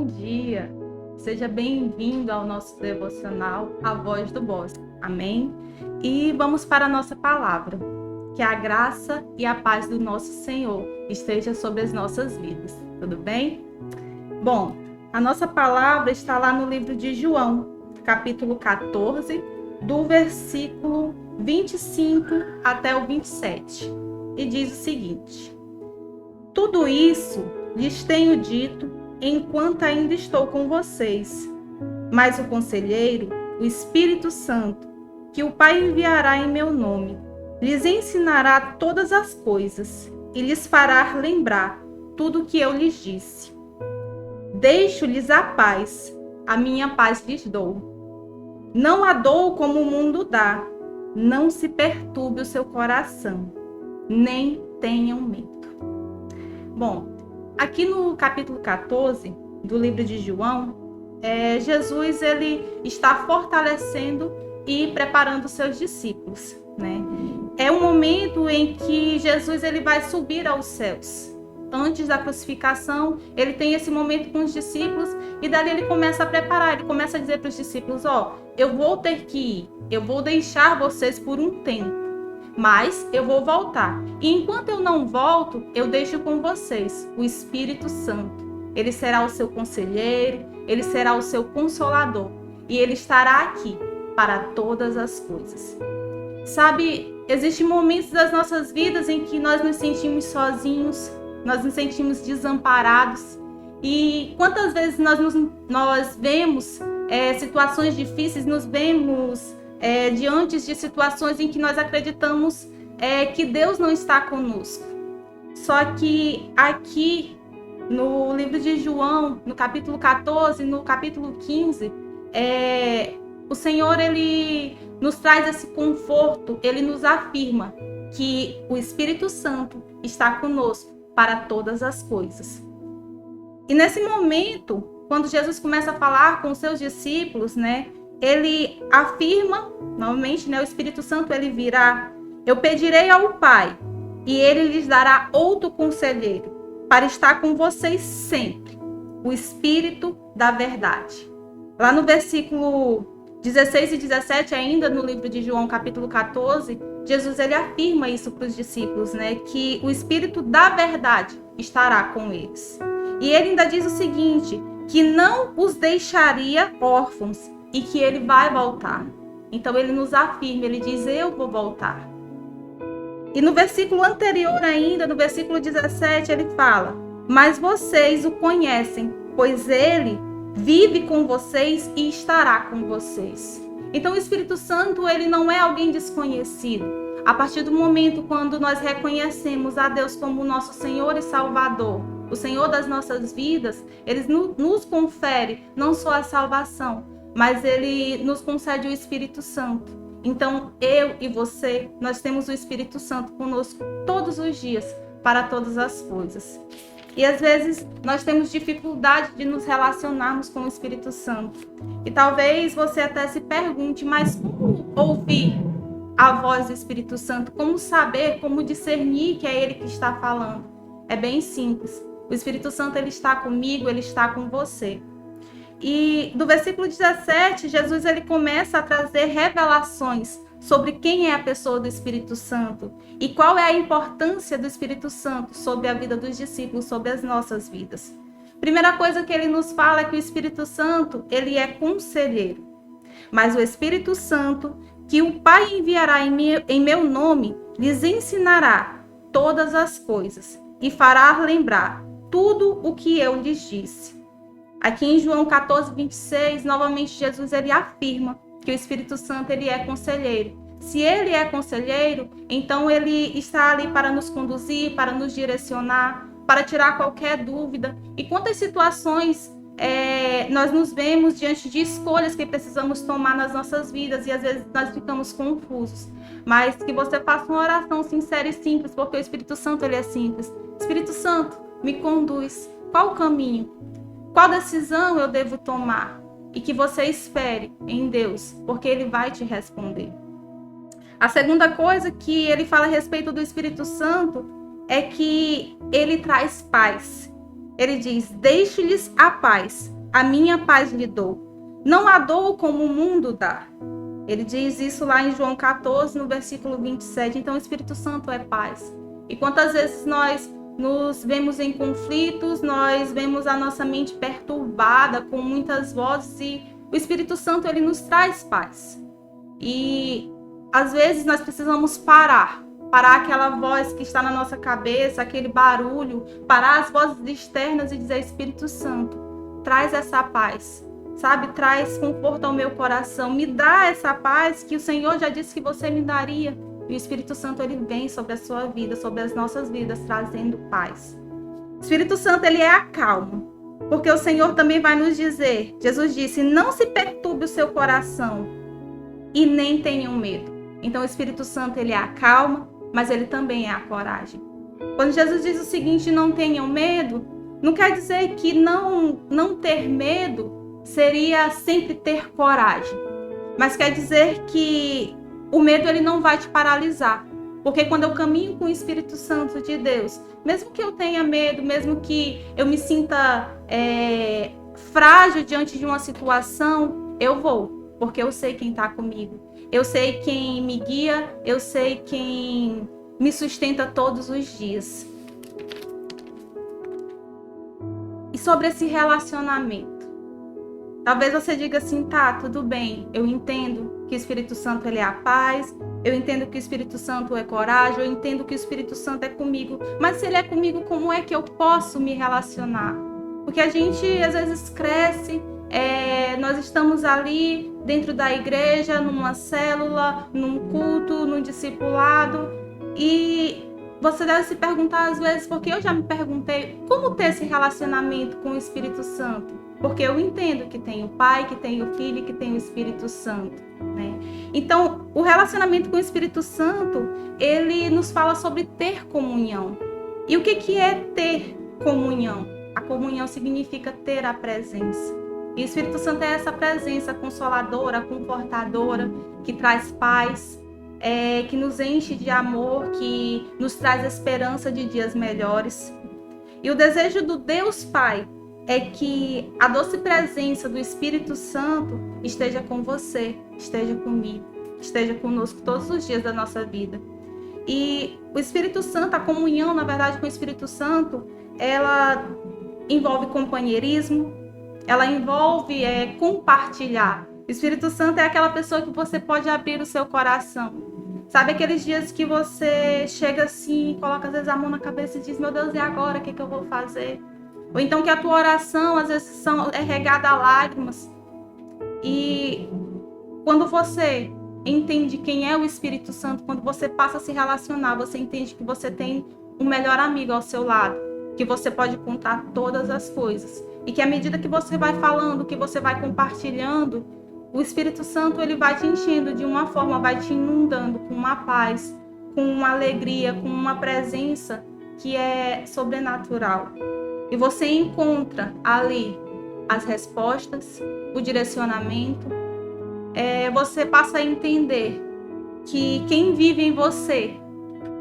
bom dia. Seja bem-vindo ao nosso devocional A Voz do Bosque. Amém? E vamos para a nossa palavra. Que a graça e a paz do nosso Senhor esteja sobre as nossas vidas. Tudo bem? Bom, a nossa palavra está lá no livro de João, capítulo 14, do versículo 25 até o 27. E diz o seguinte: tudo isso lhes tenho dito enquanto ainda estou com vocês. Mas o Conselheiro, o Espírito Santo, que o Pai enviará em meu nome, lhes ensinará todas as coisas e lhes fará lembrar tudo o que eu lhes disse. Deixo-lhes a paz, a minha paz lhes dou. Não a dou como o mundo dá. Não se perturbe o seu coração, nem tenham medo. Bom, aqui no capítulo 14 do livro de João, Jesus ele está fortalecendo e preparando seus discípulos, né? É um momento em que Jesus ele vai subir aos céus. Antes da crucificação, ele tem esse momento com os discípulos e dali ele começa a preparar, ele começa a dizer para os discípulos, eu vou ter que ir, eu vou deixar vocês por um tempo, mas eu vou voltar. E enquanto eu não volto, eu deixo com vocês o Espírito Santo. Ele será o seu conselheiro, ele será o seu consolador e ele estará aqui para todas as coisas. Sabe, existem momentos das nossas vidas em que nós nos sentimos sozinhos, nós nos sentimos desamparados. E quantas vezes nós vemos situações difíceis, nos vemos diante de situações em que nós acreditamos que Deus não está conosco. Só que aqui no livro de João, no capítulo 14, no capítulo 15, o Senhor ele nos traz esse conforto, ele nos afirma que o Espírito Santo está conosco para todas as coisas. E nesse momento, quando Jesus começa a falar com os seus discípulos, né, ele afirma, novamente, né, o Espírito Santo ele virá, eu pedirei ao Pai, e ele lhes dará outro conselheiro, para estar com vocês sempre, o Espírito da verdade. Lá no versículo 16 e 17, ainda no livro de João, capítulo 14, Jesus ele afirma isso para os discípulos, né, que o Espírito da verdade estará com eles. E ele ainda diz o seguinte, que não os deixaria órfãos e que ele vai voltar. Então ele nos afirma, ele diz, eu vou voltar. E no versículo anterior ainda, no versículo 17, ele fala, mas vocês o conhecem, pois ele vive com vocês e estará com vocês. Então o Espírito Santo, ele não é alguém desconhecido. A partir do momento quando nós reconhecemos a Deus como nosso Senhor e Salvador, o Senhor das nossas vidas, ele nos confere não só a salvação, mas ele nos concede o Espírito Santo. Então eu e você, nós temos o Espírito Santo conosco todos os dias para todas as coisas. E às vezes nós temos dificuldade de nos relacionarmos com o Espírito Santo. E talvez você até se pergunte, mas como ouvir a voz do Espírito Santo? Como saber, como discernir que é Ele que está falando? É bem simples. O Espírito Santo ele está comigo, ele está com você. E do versículo 17, Jesus ele começa a trazer revelações sobre quem é a pessoa do Espírito Santo e qual é a importância do Espírito Santo sobre a vida dos discípulos, sobre as nossas vidas. Primeira coisa que ele nos fala é que o Espírito Santo, ele é conselheiro. Mas o Espírito Santo, que o Pai enviará em meu nome, lhes ensinará todas as coisas e fará lembrar tudo o que eu lhes disse. Aqui em João 14, 26, novamente Jesus ele afirma que o Espírito Santo ele é conselheiro. Se ele é conselheiro, então ele está ali para nos conduzir, para nos direcionar, para tirar qualquer dúvida. E quantas situações nós nos vemos diante de escolhas que precisamos tomar nas nossas vidas e às vezes nós ficamos confusos. Mas que você faça uma oração sincera e simples, porque o Espírito Santo ele é simples. Espírito Santo, me conduz. Qual o caminho? Qual decisão eu devo tomar? E que você espere em Deus, porque Ele vai te responder. A segunda coisa que ele fala a respeito do Espírito Santo é que ele traz paz. Ele diz: deixo-lhes a paz, a minha paz lhe dou. Não a dou como o mundo dá. Ele diz isso lá em João 14, no versículo 27. Então, o Espírito Santo é paz. E quantas vezes nós nos vemos em conflitos, nós vemos a nossa mente perturbada com muitas vozes, e o Espírito Santo, ele nos traz paz. E às vezes nós precisamos parar aquela voz que está na nossa cabeça, aquele barulho, parar as vozes externas e dizer: Espírito Santo, traz essa paz, sabe? Traz conforto ao meu coração, me dá essa paz que o Senhor já disse que você me daria. E o Espírito Santo, ele vem sobre a sua vida, sobre as nossas vidas, trazendo paz. O Espírito Santo, ele é a calma, porque o Senhor também vai nos dizer, Jesus disse: não se perturbe o seu coração e nem tenham medo. Então o Espírito Santo, ele é a calma, mas ele também é a coragem. Quando Jesus diz o seguinte: não tenham medo, não quer dizer que não ter medo seria sempre ter coragem, mas quer dizer que o medo, ele não vai te paralisar. Porque quando eu caminho com o Espírito Santo de Deus, mesmo que eu tenha medo, mesmo que eu me sinta frágil diante de uma situação, eu vou, porque eu sei quem está comigo. Eu sei quem me guia, eu sei quem me sustenta todos os dias. E sobre esse relacionamento, talvez você diga assim: tá, tudo bem, eu entendo que o Espírito Santo, ele é a paz, eu entendo que o Espírito Santo é coragem, eu entendo que o Espírito Santo é comigo, mas se ele é comigo, como é que eu posso me relacionar? Porque a gente às vezes cresce, nós estamos ali dentro da igreja, numa célula, num culto, num discipulado, e você deve se perguntar às vezes, porque eu já me perguntei, como ter esse relacionamento com o Espírito Santo? Porque eu entendo que tem o Pai, que tem o Filho e que tem o Espírito Santo, né? Então, o relacionamento com o Espírito Santo, ele nos fala sobre ter comunhão. E o que é ter comunhão? A comunhão significa ter a presença. E o Espírito Santo é essa presença consoladora, confortadora, que traz paz, que nos enche de amor, que nos traz esperança de dias melhores. E o desejo do Deus Pai é que a doce presença do Espírito Santo esteja com você, esteja comigo, esteja conosco todos os dias da nossa vida. E o Espírito Santo, a comunhão, na verdade, com o Espírito Santo, ela envolve companheirismo, ela envolve compartilhar. O Espírito Santo é aquela pessoa que você pode abrir o seu coração. Sabe aqueles dias que você chega assim, coloca às vezes a mão na cabeça e diz: meu Deus, e agora? O que eu vou fazer? Ou então que a tua oração às vezes é regada a lágrimas. E quando você entende quem é o Espírito Santo, quando você passa a se relacionar, você entende que você tem um melhor amigo ao seu lado, que você pode contar todas as coisas. E que à medida que você vai falando, que você vai compartilhando, o Espírito Santo, ele vai te enchendo de uma forma, vai te inundando com uma paz, com uma alegria, com uma presença que é sobrenatural. E você encontra ali as respostas, o direcionamento. Você passa a entender que quem vive em você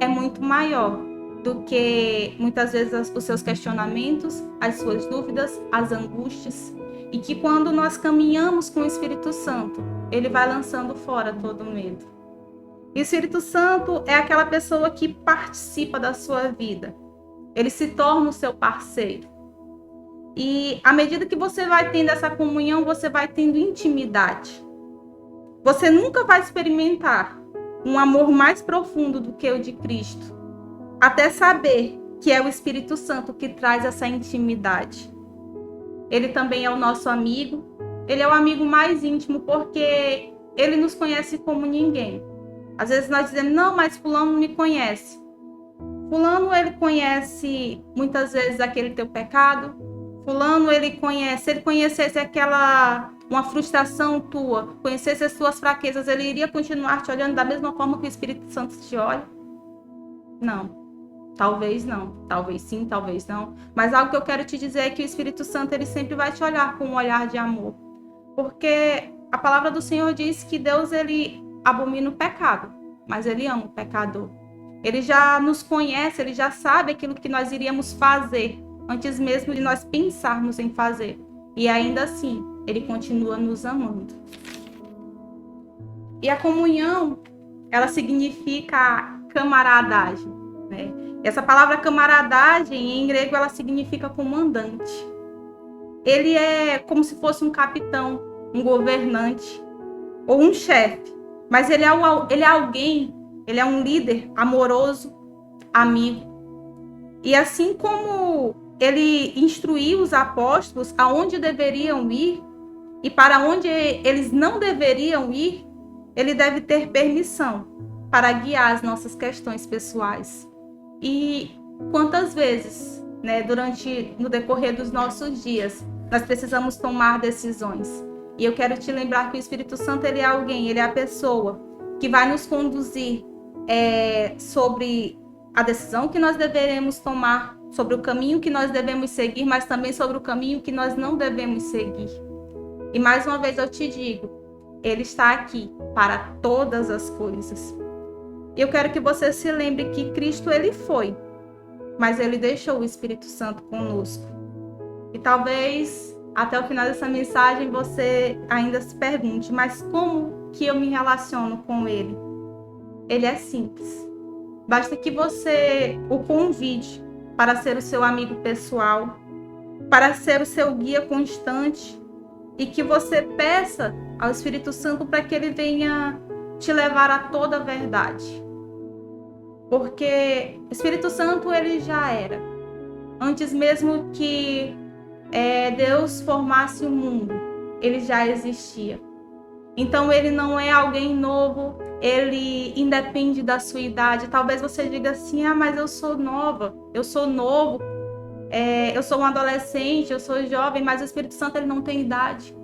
é muito maior do que muitas vezes os seus questionamentos, as suas dúvidas, as angústias. E que quando nós caminhamos com o Espírito Santo, ele vai lançando fora todo o medo. E o Espírito Santo é aquela pessoa que participa da sua vida. Ele se torna o seu parceiro. E à medida que você vai tendo essa comunhão, você vai tendo intimidade. Você nunca vai experimentar um amor mais profundo do que o de Cristo, até saber que é o Espírito Santo que traz essa intimidade. Ele também é o nosso amigo. Ele é o amigo mais íntimo porque ele nos conhece como ninguém. Às vezes nós dizemos: não, mas fulano me conhece. Fulano, ele conhece muitas vezes aquele teu pecado. Fulano, ele conhece. Se ele conhecesse uma frustração tua, conhecesse as suas fraquezas, ele iria continuar te olhando da mesma forma que o Espírito Santo te olha? Não. Talvez não. Talvez sim, talvez não. Mas algo que eu quero te dizer é que o Espírito Santo, ele sempre vai te olhar com um olhar de amor. Porque a palavra do Senhor diz que Deus, ele abomina o pecado, mas ele ama o pecador. Ele já nos conhece, ele já sabe aquilo que nós iríamos fazer antes mesmo de nós pensarmos em fazer. E ainda assim, Ele continua nos amando. E a comunhão, ela significa camaradagem, né? Essa palavra camaradagem, em grego, ela significa comandante. Ele é como se fosse um capitão, um governante ou um chefe. Mas ele é alguém, ele é um líder amoroso, amigo. E assim como ele instruiu os apóstolos aonde deveriam ir e para onde eles não deveriam ir, ele deve ter permissão para guiar as nossas questões pessoais. E quantas vezes, né, no decorrer dos nossos dias, nós precisamos tomar decisões. E eu quero te lembrar que o Espírito Santo, ele é alguém, ele é a pessoa que vai nos conduzir sobre a decisão que nós deveremos tomar, sobre o caminho que nós devemos seguir, mas também sobre o caminho que nós não devemos seguir. E mais uma vez eu te digo, Ele está aqui para todas as coisas. E eu quero que você se lembre que Cristo, Ele foi, mas Ele deixou o Espírito Santo conosco. E talvez até o final dessa mensagem você ainda se pergunte, mas como que eu me relaciono com Ele? Ele é simples. Basta que você o convide para ser o seu amigo pessoal, para ser o seu guia constante, e que você peça ao Espírito Santo para que ele venha te levar a toda a verdade. Porque o Espírito Santo, ele já era. Antes mesmo que Deus formasse o mundo, ele já existia. Então ele não é alguém novo, ele independe da sua idade. Talvez você diga assim, mas eu sou nova, eu sou novo, eu sou um adolescente, eu sou jovem, mas o Espírito Santo, ele não tem idade.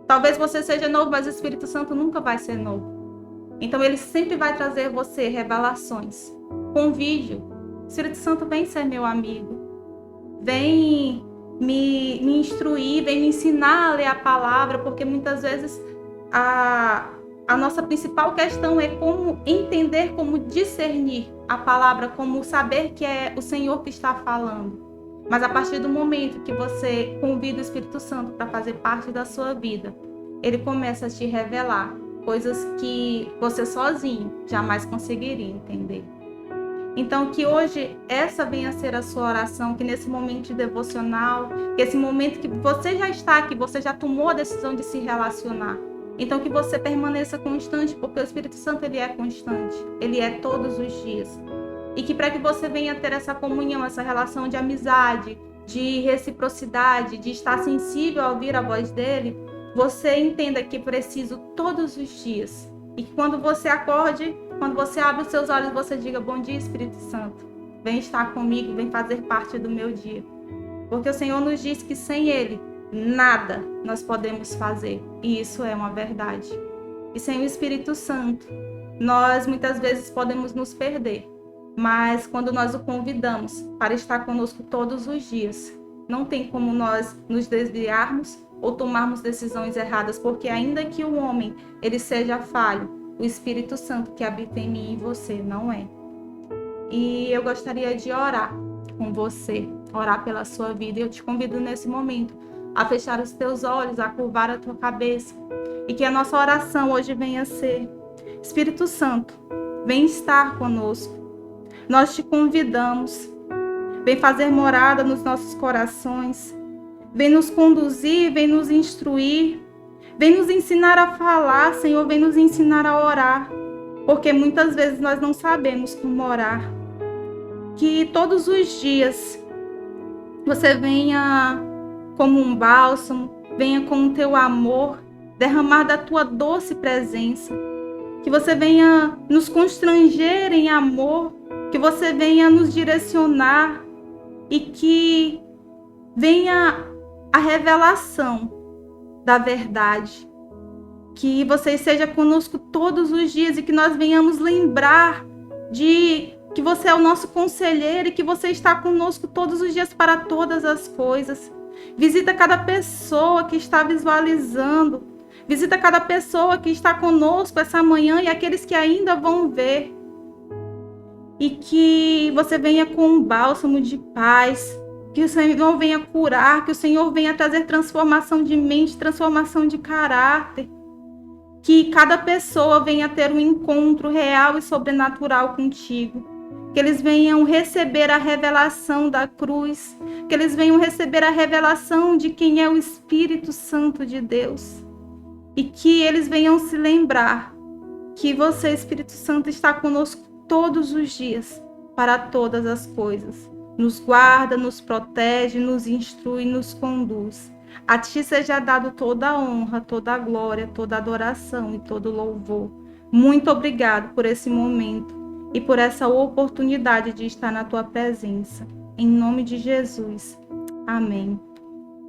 Talvez você seja novo, mas o Espírito Santo nunca vai ser novo. Então ele sempre vai trazer você revelações. Convide-o. Espírito Santo, vem ser meu amigo. Vem me instruir, vem me ensinar a ler a palavra, porque muitas vezes a nossa principal questão é como entender, como discernir a palavra, como saber que é o Senhor que está falando. Mas a partir do momento que você convida o Espírito Santo para fazer parte da sua vida, ele começa a te revelar coisas que você sozinho jamais conseguiria entender. Então, que hoje essa venha a ser a sua oração, que nesse momento de devocional, que esse momento que você já está aqui, você já tomou a decisão de se relacionar. Então, que você permaneça constante, porque o Espírito Santo, ele é constante, ele é todos os dias. E que para que você venha ter essa comunhão, essa relação de amizade, de reciprocidade, de estar sensível a ouvir a voz dele, você entenda que preciso todos os dias. E que quando você acorde, quando você abre os seus olhos, você diga, bom dia, Espírito Santo. Vem estar comigo, vem fazer parte do meu dia. Porque o Senhor nos diz que sem ele, nada nós podemos fazer. E isso é uma verdade. E sem o Espírito Santo, nós muitas vezes podemos nos perder. Mas quando nós o convidamos para estar conosco todos os dias, não tem como nós nos desviarmos ou tomarmos decisões erradas, porque ainda que o homem ele seja falho, o Espírito Santo que habita em mim e em você não é. E eu gostaria de orar com você, orar pela sua vida. E eu te convido nesse momento a fechar os teus olhos, a curvar a tua cabeça, e que a nossa oração hoje venha a ser: Espírito Santo, vem estar conosco. Nós te convidamos, vem fazer morada nos nossos corações, vem nos conduzir, vem nos instruir, vem nos ensinar a falar, Senhor, vem nos ensinar a orar, porque muitas vezes nós não sabemos como orar. Que todos os dias você venha como um bálsamo, venha com o teu amor, derramar da tua doce presença, que você venha nos constranger em amor, que você venha nos direcionar e que venha a revelação da verdade. Que você esteja conosco todos os dias e que nós venhamos lembrar de que você é o nosso conselheiro e que você está conosco todos os dias para todas as coisas. Visita cada pessoa que está visualizando. Visita cada pessoa que está conosco essa manhã e aqueles que ainda vão ver. E que você venha com um bálsamo de paz, Que o Senhor venha curar, que o Senhor venha trazer transformação de mente, transformação de caráter. Que cada pessoa venha ter um encontro real e sobrenatural contigo. Que eles venham receber a revelação da cruz. Que eles venham receber a revelação de quem é o Espírito Santo de Deus. E que eles venham se lembrar que você, Espírito Santo, está conosco todos os dias para todas as coisas. Nos guarda, nos protege, nos instrui, nos conduz. A ti seja dado toda a honra, toda a glória, toda a adoração e todo o louvor. Muito obrigado por esse momento e por essa oportunidade de estar na tua presença. Em nome de Jesus. Amém.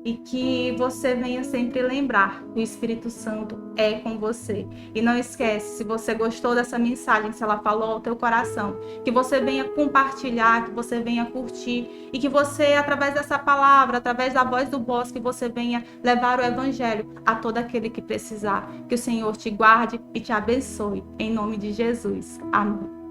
E que você venha sempre lembrar que o Espírito Santo é com você. E não esquece, se você gostou dessa mensagem, se ela falou ao teu coração, que você venha compartilhar, que você venha curtir e que você, através dessa palavra, através da voz do Bosque, você venha levar o Evangelho a todo aquele que precisar. Que o Senhor te guarde e te abençoe. Em nome de Jesus. Amém.